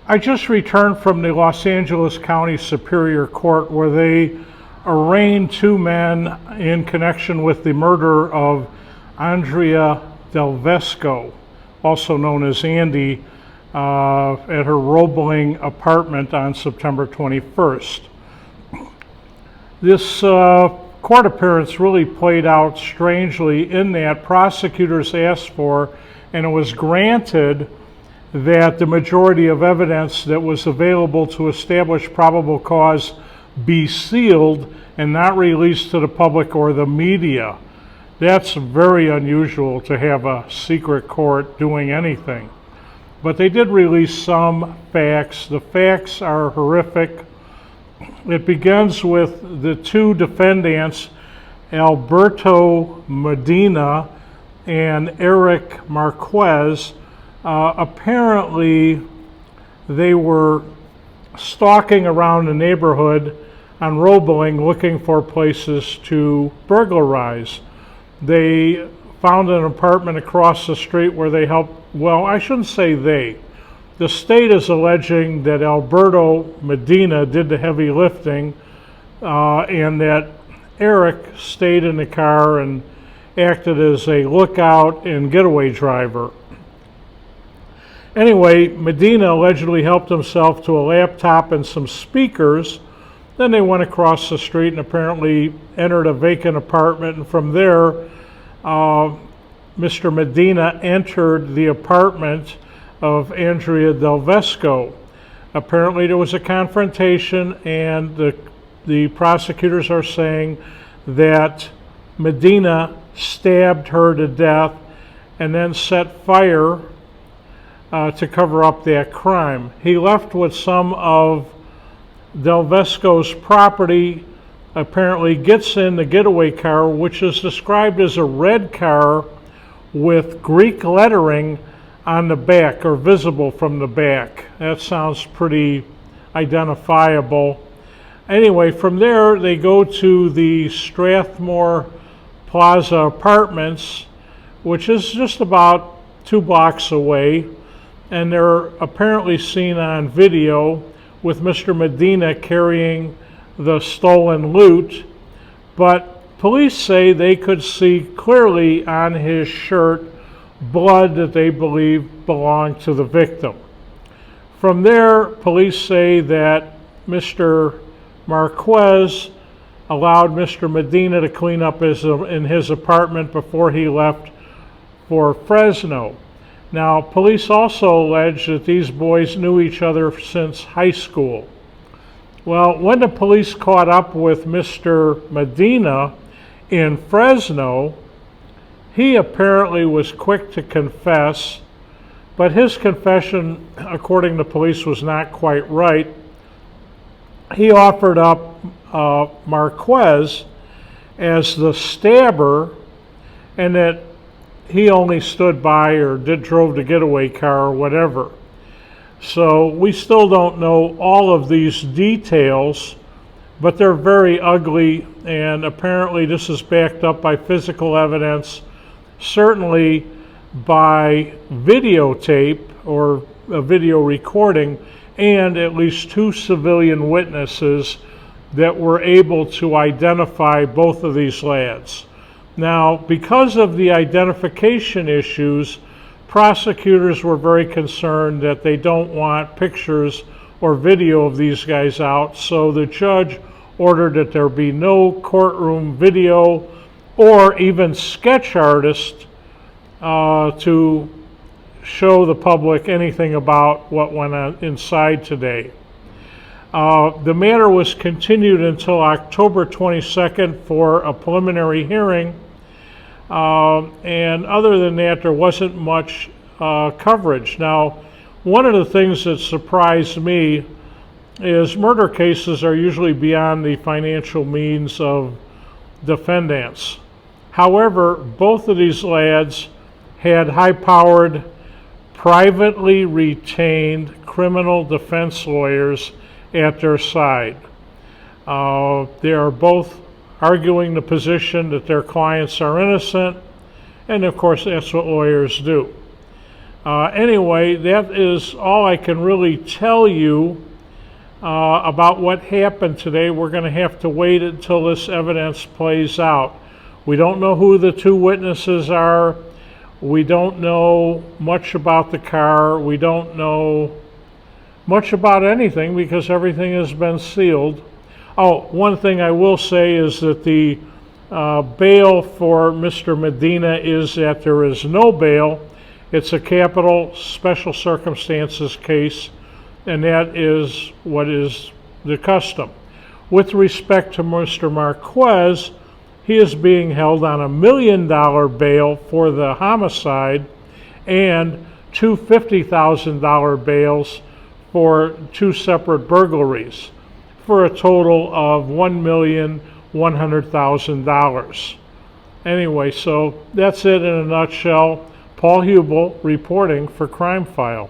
I just returned from the Los Angeles County Superior Court where they arraigned two men in connection with the murder of Andrea Del Vesco, also known as Andy, at her Roebling apartment on September 21st. This court appearance really played out strangely in that prosecutors asked for, and it was granted, that the majority of evidence that was available to establish probable cause be sealed and not released to the public or the media. That's very unusual to have a secret court doing anything. But they did release some facts. The facts are horrific. It begins with the two defendants, Alberto Medina and Eric Marquez. Apparently, they were stalking around the neighborhood on Roebling looking for places to burglarize. They found an apartment across the street where they helped, well, I shouldn't say they. The state is alleging that Alberto Medina did the heavy lifting and that Eric stayed in the car and acted as a lookout and getaway driver. Anyway, Medina allegedly helped himself to a laptop and some speakers. Then they went across the street and apparently entered a vacant apartment. And from there, Mr. Medina entered the apartment of Andrea Del Vesco. Apparently there was a confrontation, and the prosecutors are saying that Medina stabbed her to death and then set fire to cover up that crime. He left with some of Del Vesco's property, apparently gets in the getaway car, which is described as a red car with Greek lettering on the back, or visible from the back. That sounds pretty identifiable. Anyway, from there they go to the Strathmore Plaza Apartments, which is just about 2 blocks away, and they're apparently seen on video with Mr. Medina carrying the stolen loot, but police say they could see clearly on his shirt blood that they believe belonged to the victim. From there, police say that Mr. Marquez allowed Mr. Medina to clean up in his apartment before he left for Fresno. Now, police also allege that these boys knew each other since high school. Well, when the police caught up with Mr. Medina in Fresno, he apparently was quick to confess, but his confession, according to police, was not quite right. He offered up Marquez as the stabber, and that he only stood by or drove the getaway car or whatever. So we still don't know all of these details, but they're very ugly, and apparently this is backed up by physical evidence, certainly by videotape or a video recording, and at least 2 civilian witnesses that were able to identify both of these lads. Now, because of the identification issues, prosecutors were very concerned that they don't want pictures or video of these guys out, so the judge ordered that there be no courtroom video or even sketch artists to show the public anything about what went on inside today. The matter was continued until October 22nd for a preliminary hearing, and other than that, there wasn't much coverage. Now, one of the things that surprised me is murder cases are usually beyond the financial means of defendants. However, both of these lads had high-powered, privately retained criminal defense lawyers at their side. They are both arguing the position that their clients are innocent, and of course that's what lawyers do. Anyway, that is all I can really tell you about what happened today. We're going to have to wait until this evidence plays out. We don't know who the two witnesses are. We don't know much about the car. We don't know much about anything because everything has been sealed. Oh, one thing I will say is that the bail for Mr. Medina is that there is no bail. It's a capital special circumstances case, and that is what is the custom. With respect to Mr. Marquez, he is being held on $1 million bail for the homicide and two $50,000 bails for two separate burglaries, for a total of $1,100,000. Anyway, so that's it in a nutshell. Paul Hubel reporting for Crimefile.